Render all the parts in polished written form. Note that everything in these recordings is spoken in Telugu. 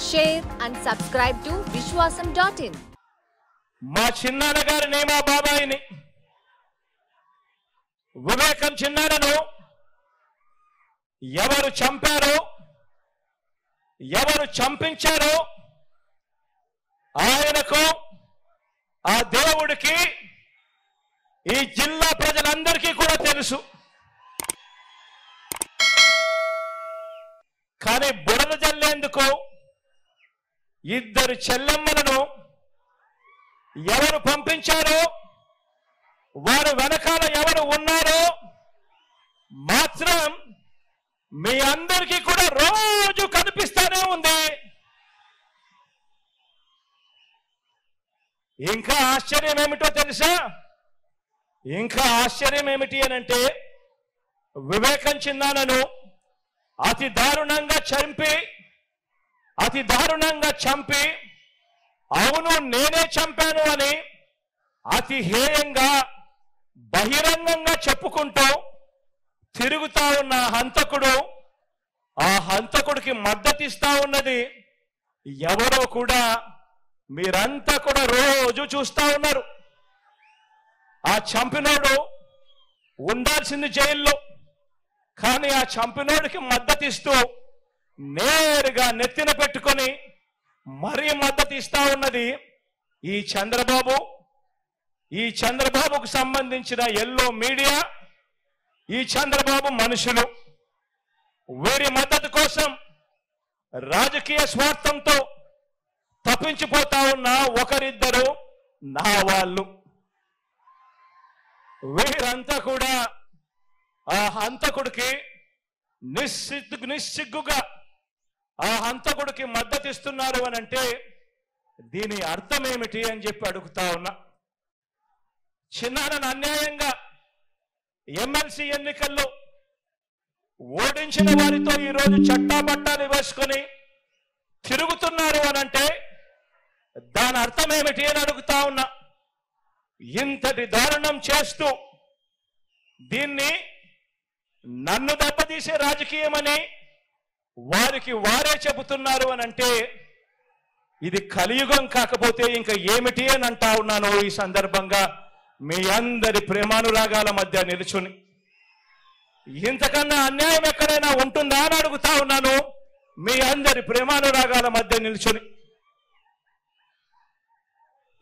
share and subscribe to Vishwasam.in. మా చిన్నాన్న గారిని మా బాబాయిని వివేకం చిన్నాన్నను ఎవరు చంపారో ఎవరు చంపించారో ఆయనకు ఆ దేవుడికి ఈ జిల్లా ప్రజలందరికీ కూడా తెలుసు. కానీ బురద జల్లేందుకు ఇద్దరు చెల్లెమ్మలను ఎవరు పంపించారో వారు వెనకాల ఎవరు ఉన్నారో మాత్రం మీ అందరికీ కూడా రోజు కనిపిస్తూనే ఉంది. ఇంకా ఆశ్చర్యం ఏమిటో తెలుసా? ఇంకా ఆశ్చర్యం ఏమిటి అనంటే వివేకం చిన్నాన్నను అతి దారుణంగా చంపి అవును నేనే చంపాను అని అతి హేయంగా బహిరంగంగా చెప్పుకుంటూ తిరుగుతా ఉన్న హంతకుడు, ఆ హంతకుడికి మద్దతిస్తా ఉన్నది ఎవరో కూడా మీరంతా కూడా రోజు చూస్తా ఉన్నారు. ఆ చంపినోడు ఉండాల్సింది జైల్లో, కానీ ఆ చంపినోడికి మద్దతిస్తూ నేరుగా నెత్తిన పెట్టుకొని మరీ మద్దతు ఇస్తా ఉన్నది ఈ చంద్రబాబుకు సంబంధించిన ఎల్లో మీడియా, ఈ చంద్రబాబు మనుషులు. వీరి మద్దతు కోసం రాజకీయ స్వార్థంతో తప్పించిపోతా ఉన్న ఒకరిద్దరు నా వాళ్ళు. వీరంతా కూడా ఆ హంతకుడికి నిస్సిగ్గుగా ఆ హంతకుడికి మద్దతిస్తున్నారు అని అంటే దీని అర్థం ఏమిటి అని చెప్పి అడుగుతా ఉన్నా. చిన్నాన్నను అన్యాయంగా ఎమ్మెల్సీ ఎన్నికల్లో ఓడించిన వారితో ఈరోజు చట్టాపట్టాలు వేసుకొని తిరుగుతున్నారు అని అంటే దాని అర్థం ఏమిటి అని అడుగుతా ఉన్నా. ఇంతటి దారుణం చేస్తూ దీన్ని నన్ను దెబ్బతీసే రాజకీయమని వారికి వారే చెబుతున్నారు అని అంటే ఇది కలియుగం కాకపోతే ఇంకా ఏమిటి అని అంటా ఉన్నాను. ఈ సందర్భంగా మీ అందరి ప్రేమానురాగాల మధ్య నిలుచుని ఇంతకన్నా అన్యాయం ఎక్కడైనా ఉంటుందా అని అడుగుతా ఉన్నాను. మీ అందరి ప్రేమానురాగాల మధ్య నిలుచుని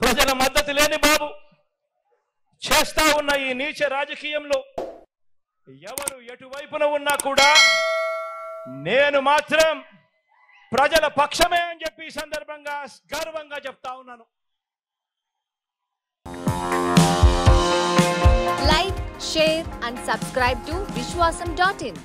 ప్రజల మద్దతు లేని బాబు చేస్తా ఉన్న ఈ నీచ రాజకీయంలో ఎవరు ఎటువైపున ఉన్నా కూడా నేను మాత్రం ప్రజల పక్షమే అని చెప్పి ఈ సందర్భంగా గర్వంగా చెప్తా ఉన్నాను. Like, share and subscribe to Vishwasam.in.